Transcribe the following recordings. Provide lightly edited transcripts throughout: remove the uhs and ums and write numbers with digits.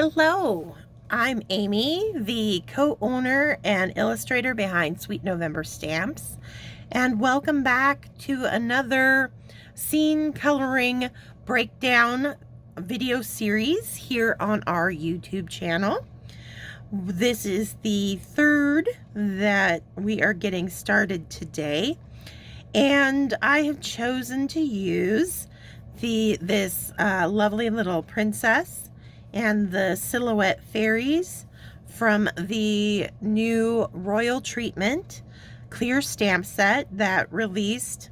Hello, I'm Amy, the co-owner and illustrator behind Sweet November Stamps, and welcome back to another scene coloring breakdown video series here on our YouTube channel. This is the third that we are getting started today, and I have chosen to use this lovely little princess and the silhouette fairies from the new Royal Treatment clear stamp set that released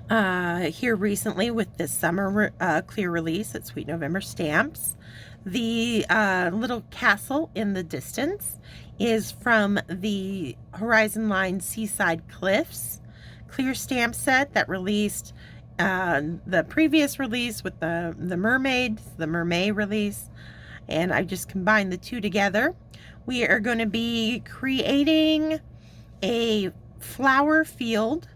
here recently with this summer clear release at Sweet November Stamps. The little castle in the distance is from the Horizon Line Seaside Cliffs clear stamp set that released the previous release with the mermaid release, and I just combined the two together. We are going to be creating a flower field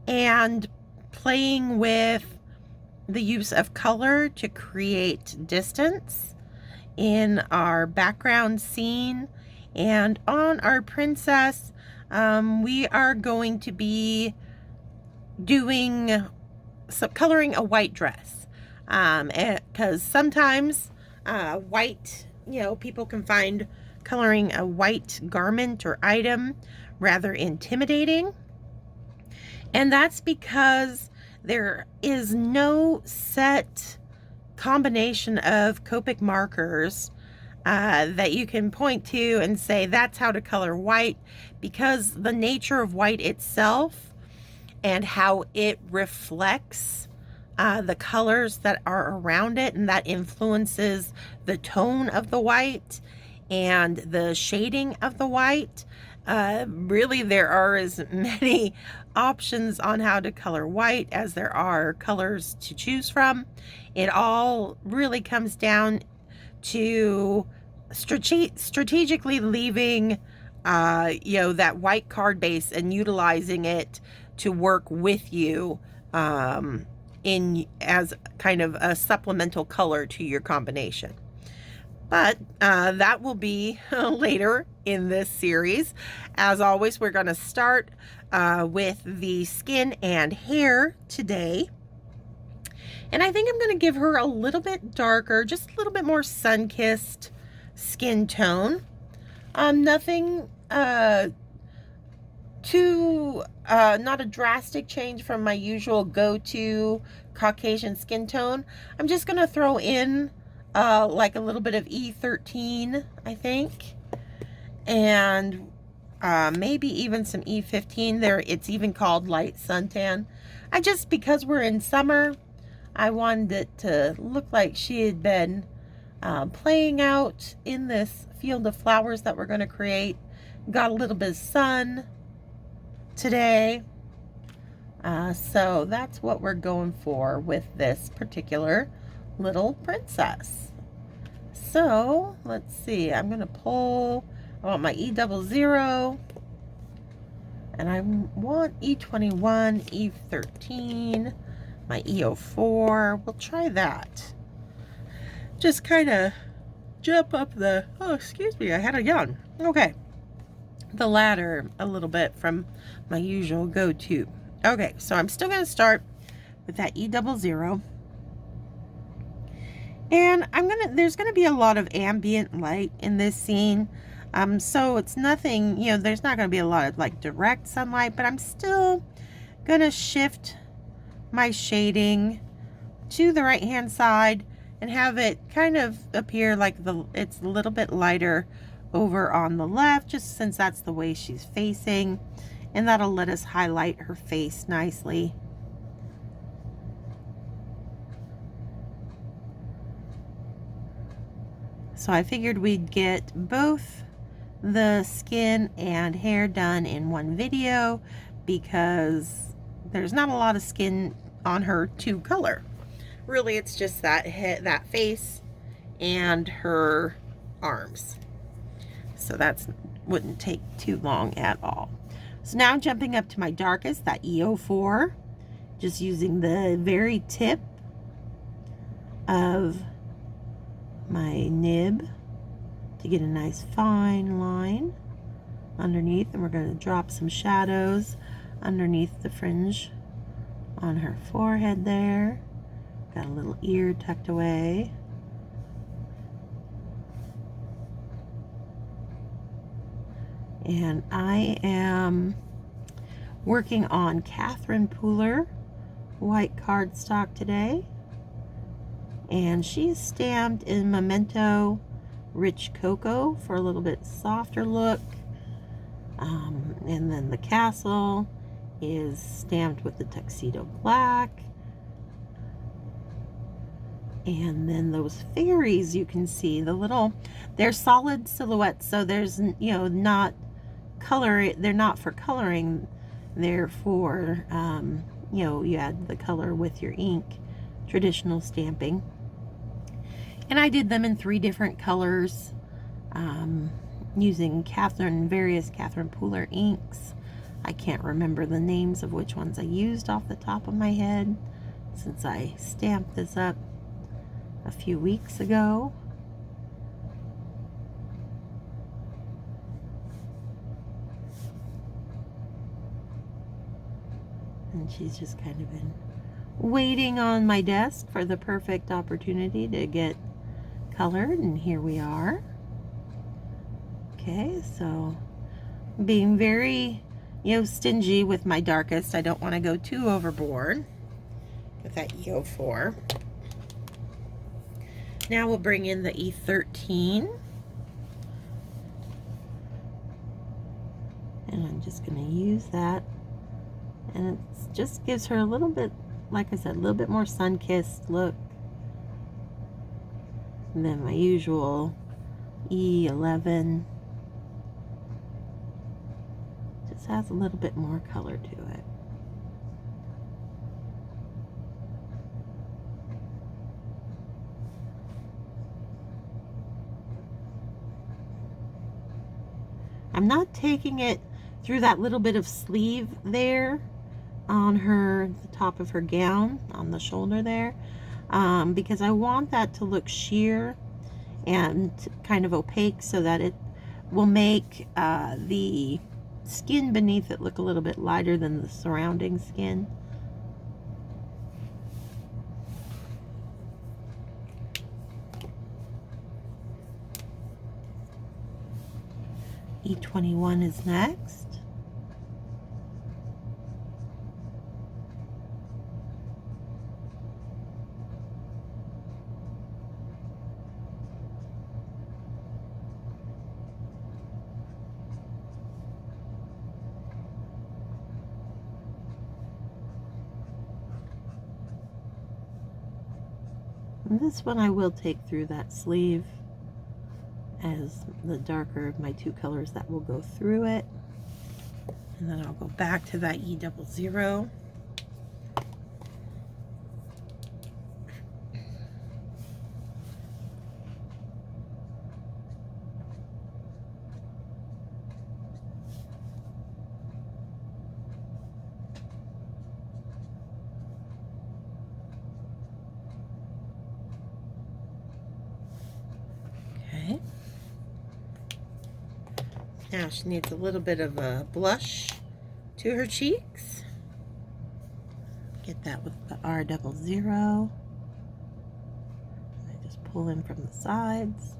and playing with the use of color to create distance in our background scene. And on our princess, we are going to be doing coloring a white dress, because sometimes white, people can find coloring a white garment or item rather intimidating, and that's because there is no set combination of Copic markers that you can point to and say that's how to color white, because the nature of white itself and how it reflects the colors that are around it, and that influences the tone of the white and the shading of the white. Really, there are as many options on how to color white as there are colors to choose from. It all really comes down to strategically leaving that white card base and utilizing it to work with you in as kind of a supplemental color to your combination. But that will be later in this series. As always, we're going to start with the skin and hair today. And I think I'm going to give her a little bit darker, just a little bit more sun-kissed skin tone. Nothing not a drastic change from my usual go-to Caucasian skin tone. I'm just going to throw in like a little bit of E13, I think, and maybe even some E15 there. It's even called light suntan. Because we're in summer, I wanted it to look like she had been playing out in this field of flowers that we're going to create. Got a little bit of sun today, so that's what we're going for with this particular little princess. So let's see, I'm going to pull, I want my E00, and I want E21, E13, my E04. We'll try that. Just kind of jump up the, oh, excuse me, I had a yawn. Okay. The ladder a little bit from my usual go-to. Okay, so I'm still going to start with that E00. And there's going to be a lot of ambient light in this scene. So it's nothing, there's not going to be a lot of like direct sunlight, but I'm still going to shift my shading to the right-hand side and have it kind of appear like it's a little bit lighter over on the left, just since that's the way she's facing, and that'll let us highlight her face nicely. So I figured we'd get both the skin and hair done in one video, because there's not a lot of skin on her to color. Really, it's just that face and her arms. So that wouldn't take too long at all. So now jumping up to my darkest, that E04, just using the very tip of my nib to get a nice fine line underneath, and we're going to drop some shadows underneath the fringe on her forehead there. Got a little ear tucked away. And I am working on Catherine Pooler white cardstock today, and she's stamped in Memento Rich Cocoa for a little bit softer look, and then the castle is stamped with the Tuxedo Black, and then those fairies, you can see the little, they're solid silhouettes, so there's, you know, not color, they're not for coloring, they're for you know, you add the color with your ink, traditional stamping. And I did them in 3 different colors, using various Catherine Pooler inks. I can't remember the names of which ones I used off the top of my head, since I stamped this up a few weeks ago. And she's just kind of been waiting on my desk for the perfect opportunity to get colored, and here we are. Okay, so being very, you know, stingy with my darkest. I don't want to go too overboard with that E04. Now we'll bring in the E13. And I'm just going to use that. And it just gives her a little bit, like I said, a little bit more sun-kissed look than my usual E11. Just has a little bit more color to it. I'm not taking it through that little bit of sleeve there on the top of her gown, on the shoulder there, because I want that to look sheer and kind of opaque, so that it will make the skin beneath it look a little bit lighter than the surrounding skin. E21 is next. And this one I will take through that sleeve, as the darker of my 2 colors that will go through it. And then I'll go back to that E00. Okay. Now she needs a little bit of a blush to her cheeks. Get that with the R00. I just pull in from the sides.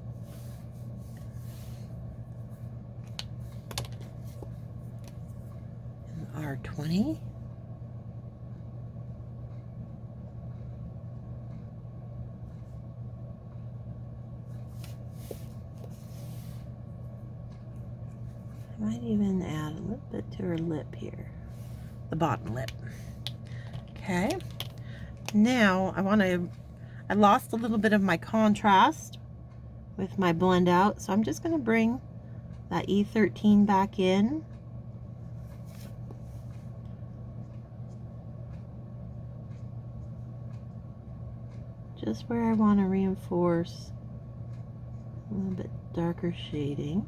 And the R20. I might even add a little bit to her lip here, the bottom lip. Okay, now I lost a little bit of my contrast with my blend out, so I'm just going to bring that E13 back in. Just where I want to reinforce a little bit darker shading.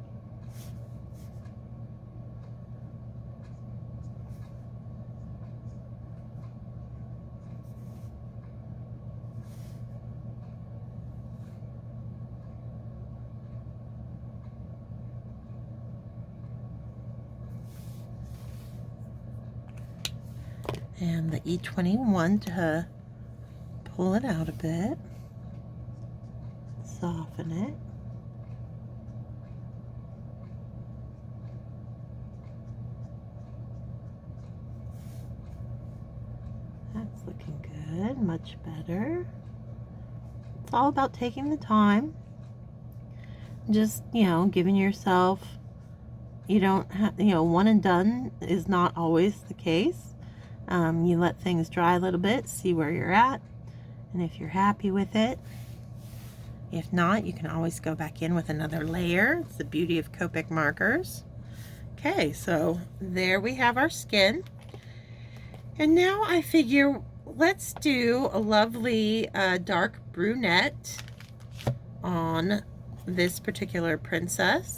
And the E21 to pull it out a bit, soften it. That's looking good, much better. It's all about taking the time. Just, giving yourself, you don't have, one and done is not always the case. You let things dry a little bit, see where you're at, and if you're happy with it. If not, you can always go back in with another layer. It's the beauty of Copic markers. Okay, so there we have our skin. And now I figure let's do a lovely dark brunette on this particular princess.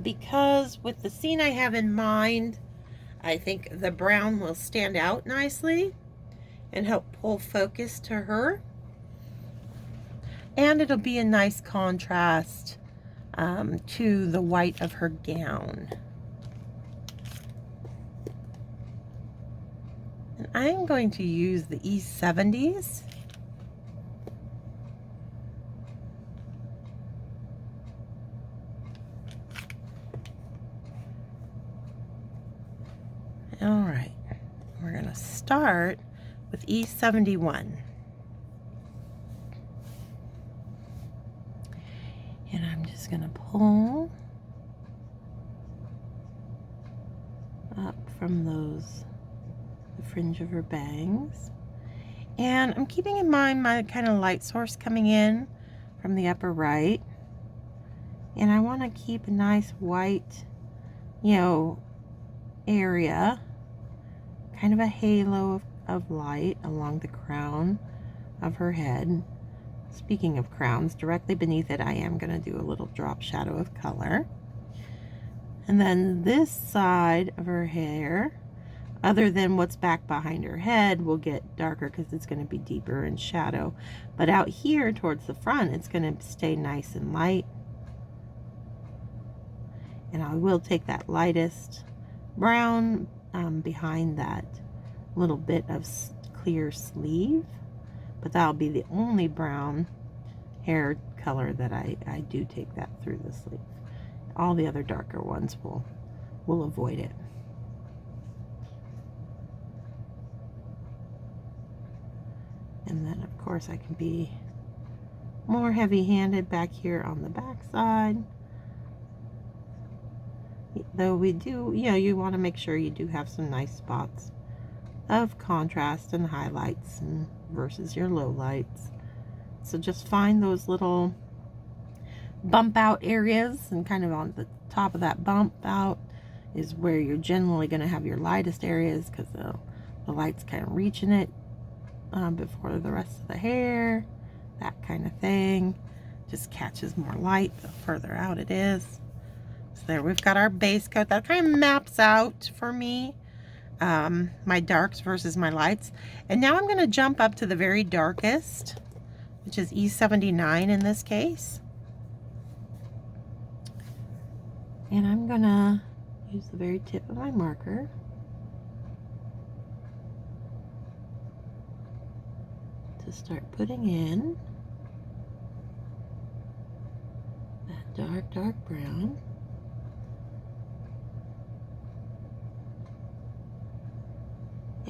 Because with the scene I have in mind, I think the brown will stand out nicely and help pull focus to her. And it'll be a nice contrast to the white of her gown. And I'm going to use the E70s. All right, we're going to start with E71. And I'm just going to pull up from the fringe of her bangs. And I'm keeping in mind my kind of light source coming in from the upper right. And I want to keep a nice white, area, kind of a halo of light along the crown of her head. Speaking of crowns, directly beneath it I am going to do a little drop shadow of color. And then this side of her hair, other than what's back behind her head, will get darker because it's going to be deeper in shadow. But out here towards the front, it's going to stay nice and light. And I will take that lightest brown behind that little bit of clear sleeve, but that'll be the only brown hair color that I do take that through the sleeve. All the other darker ones will avoid it. And then of course I can be more heavy-handed back here on the back side. Though we do, you want to make sure you do have some nice spots of contrast and highlights versus your lowlights. So just find those little bump out areas, and kind of on the top of that bump out is where you're generally going to have your lightest areas, because the light's kind of reaching it before the rest of the hair, that kind of thing. Just catches more light the further out it is. So there we've got our base coat. That kind of maps out for me my darks versus my lights. And now I'm going to jump up to the very darkest, which is E79 in this case. And I'm going to use the very tip of my marker to start putting in that dark brown.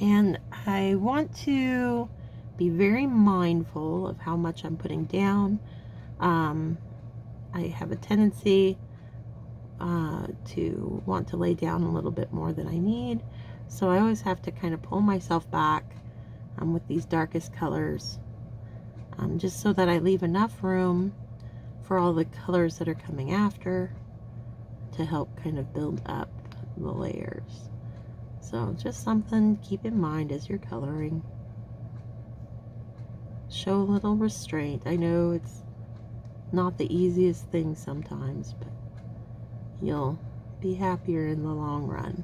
And I want to be very mindful of how much I'm putting down. I have a tendency to want to lay down a little bit more than I need. So I always have to kind of pull myself back with these darkest colors, just so that I leave enough room for all the colors that are coming after to help kind of build up the layers. So just something to keep in mind as you're coloring. Show a little restraint. I know it's not the easiest thing sometimes, but you'll be happier in the long run.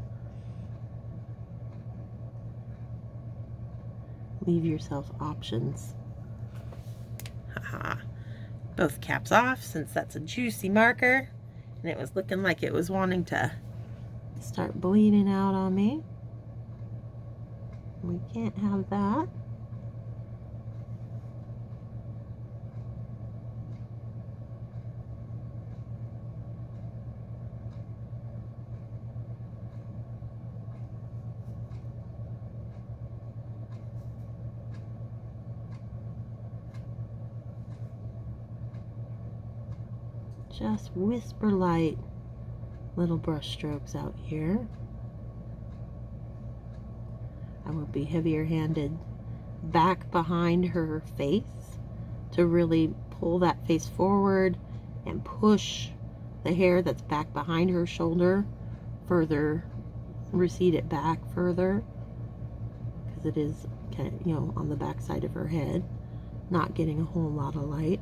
Leave yourself options. Haha. Both caps off, since that's a juicy marker, and it was looking like it was wanting to start bleeding out on me. We can't have that. Just whisper light little brush strokes out here. I will be heavier handed back behind her face to really pull that face forward and push the hair that's back behind her shoulder further, recede it back further, because it is kind of, you know, on the back side of her head, not getting a whole lot of light.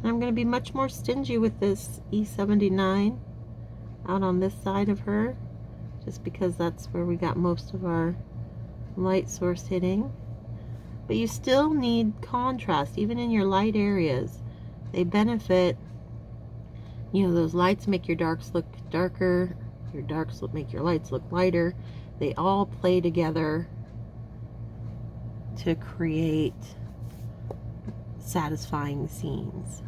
I'm going to be much more stingy with this E79 out on this side of her, just because that's where we got most of our light source hitting. But you still need contrast, even in your light areas. They benefit, you know, those lights make your darks look darker, your darks make your lights look lighter. They all play together to create satisfying scenes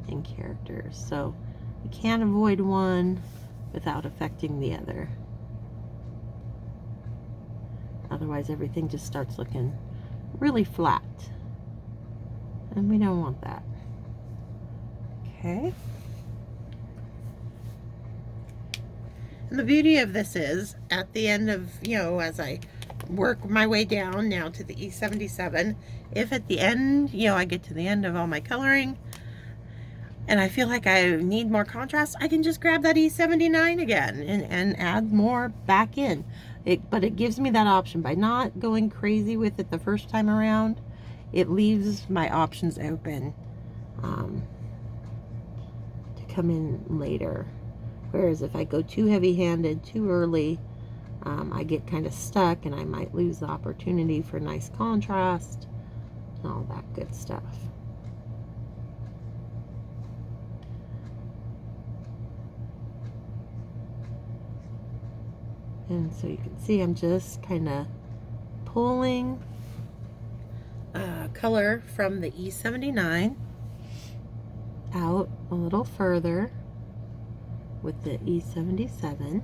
and characters. So you can't avoid one without affecting the other. Otherwise everything just starts looking really flat, and we don't want that. Okay. And the beauty of this is, at the end of, you know, as I work my way down now to the E77, if at the end, you know, I get to the end of all my coloring and I feel like I need more contrast, I can just grab that E79 again and add more back in. But it gives me that option. By not going crazy with it the first time around, it leaves my options open to come in later. Whereas if I go too heavy-handed too early, I get kind of stuck and I might lose the opportunity for nice contrast and all that good stuff. And so you can see I'm just kind of pulling color from the E79 out a little further with the E77.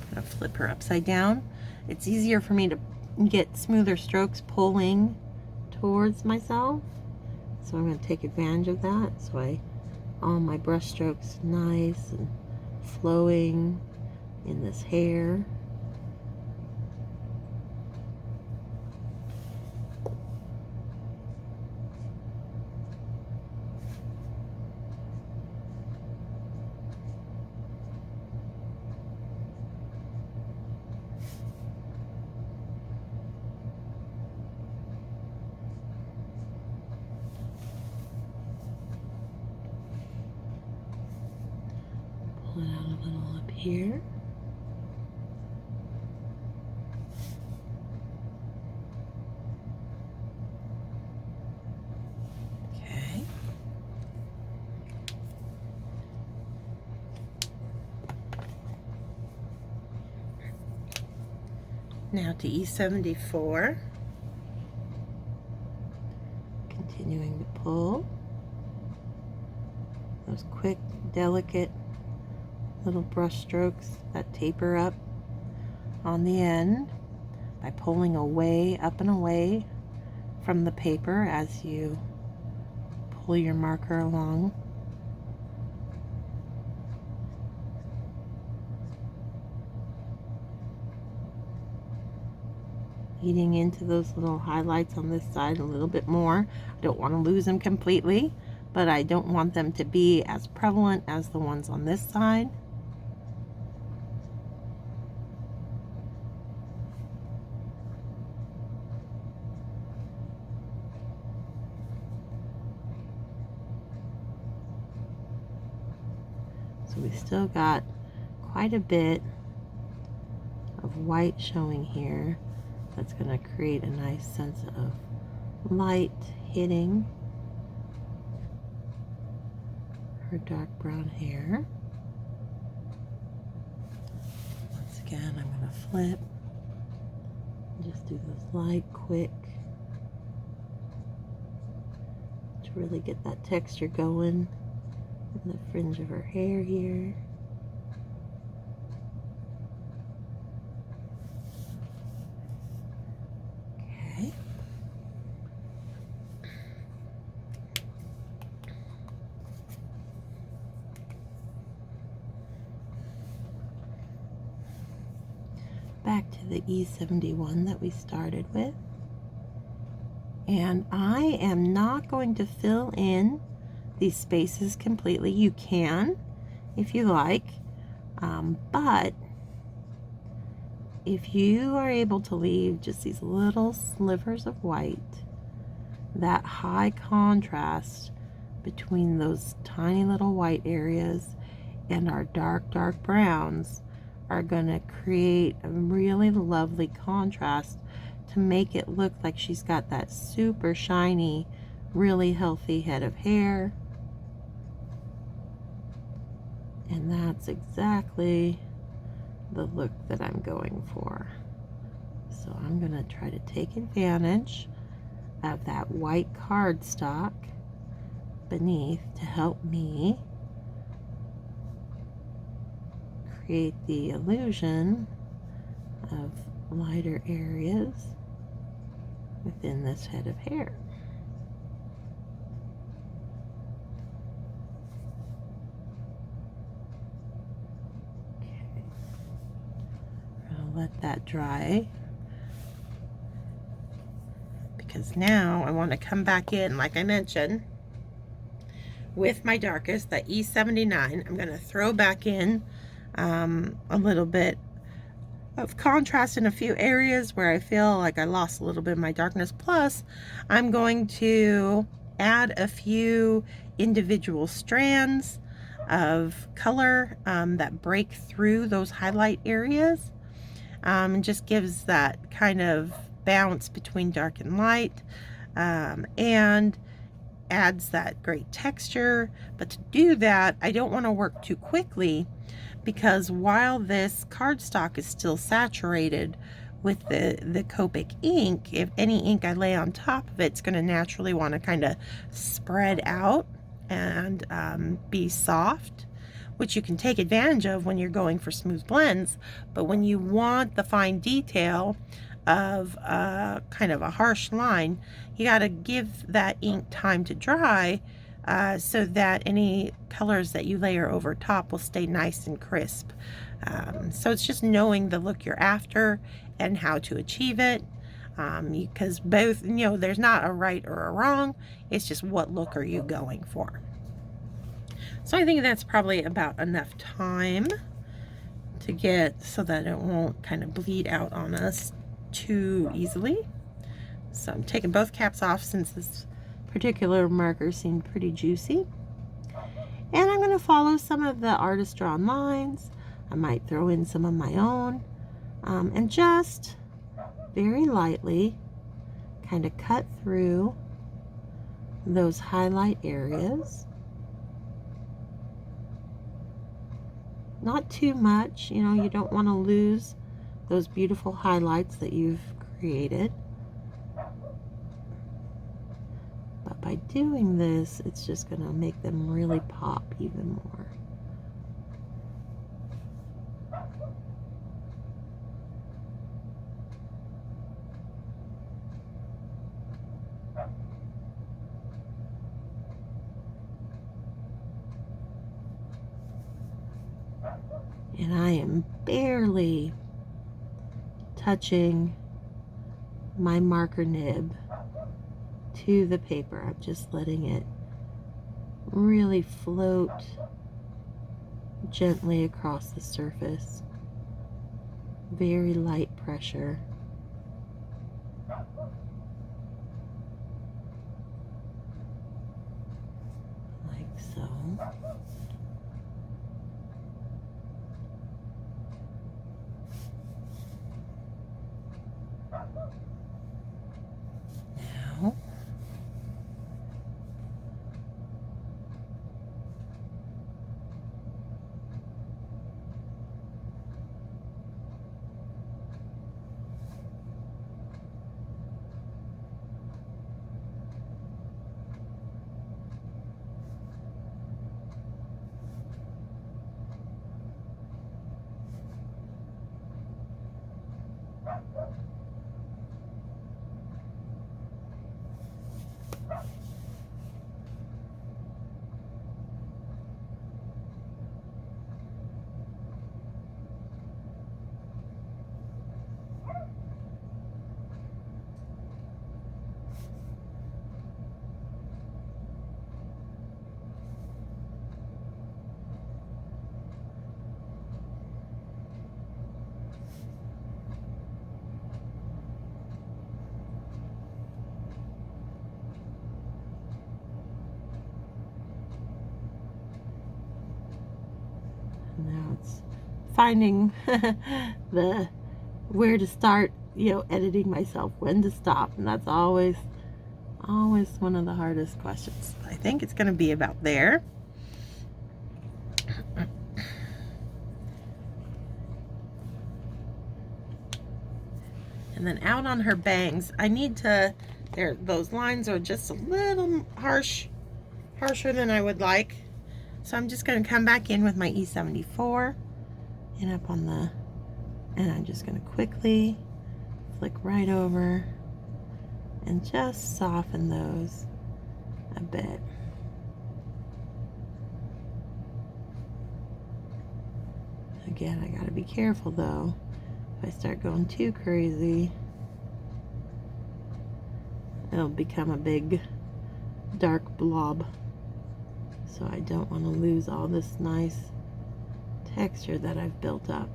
I'm gonna flip her upside down. It's easier for me to get smoother strokes pulling towards myself, so I'm going to take advantage of that. So all my brush strokes nice and flowing in this hair. Pull it out a little up here. Okay. Now to E74. Continuing to pull those quick, delicate little brush strokes that taper up on the end by pulling away, up and away from the paper as you pull your marker along. Eating into those little highlights on this side a little bit more. I don't want to lose them completely, but I don't want them to be as prevalent as the ones on this side. We still got quite a bit of white showing here. That's going to create a nice sense of light hitting her dark brown hair. Once again, I'm going to flip. Just do this light, quick, to really get that texture going in the fringe of her hair here. Okay. Back to the E71 that we started with. And I am not going to fill in these spaces completely. You can if you like, but if you are able to leave just these little slivers of white, that high contrast between those tiny little white areas and our dark browns are going to create a really lovely contrast to make it look like she's got that super shiny, really healthy head of hair. And that's exactly the look that I'm going for. So I'm going to try to take advantage of that white cardstock beneath to help me create the illusion of lighter areas within this head of hair. Okay. I'll let that dry, because now I want to come back in, like I mentioned, with my darkest, that E79. I'm going to throw back in a little bit of contrast in a few areas where I feel like I lost a little bit of my darkness. Plus, I'm going to add a few individual strands of color that break through those highlight areas, and just gives that kind of bounce between dark and light, and adds that great texture. But to do that, I don't want to work too quickly, because while this cardstock is still saturated with the Copic ink, if any ink I lay on top of it's going to naturally want to kind of spread out and be soft, which you can take advantage of when you're going for smooth blends. But when you want the fine detail of kind of a harsh line, you got to give that ink time to dry, so that any colors that you layer over top will stay nice and crisp. So it's just knowing the look you're after and how to achieve it, because both, there's not a right or a wrong, it's just what look are you going for. So I think that's probably about enough time to get so that it won't kind of bleed out on us too easily. So I'm taking both caps off since this particular marker seemed pretty juicy. And I'm going to follow some of the artist drawn lines. I might throw in some of my own, and just very lightly kind of cut through those highlight areas. Not too much, you don't want to lose those beautiful highlights that you've created. But by doing this, it's just going to make them really pop even more. And I am barely touching my marker nib to the paper. I'm just letting it really float gently across the surface. Very light pressure. Like so. it's finding the where to start, you know, editing myself, when to stop, and that's always one of the hardest questions. I think it's going to be about there. And then out on her bangs, I need to, those lines are just a little harsher than I would like. So I'm just going to come back in with my E74 and up on the, and I'm just going to quickly flick right over and just soften those a bit. Again, I got to be careful though. If I start going too crazy, it'll become a big dark blob. So I don't want to lose all this nice texture that I've built up.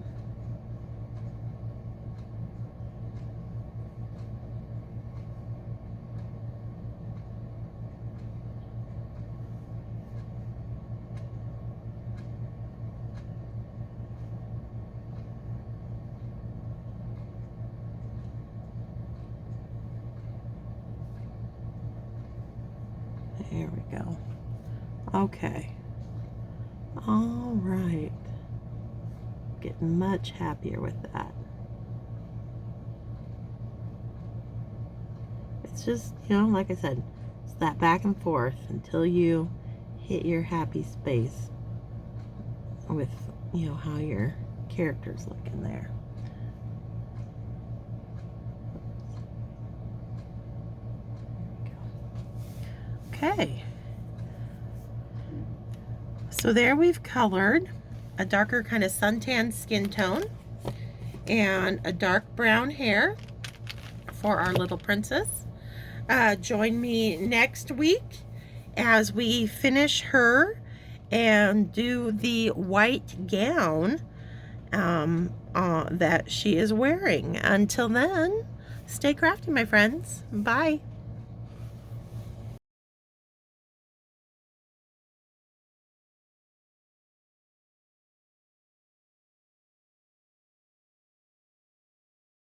There we go. Okay. All right. Getting much happier with that. It's just, you know, like I said, it's that back and forth until you hit your happy space with, you know, how your character's looking there. Okay, so there we've colored a darker kind of suntan skin tone and a dark brown hair for our little princess. Join me next week as we finish her and do the white gown that she is wearing. Until then, stay crafty, my friends. Bye.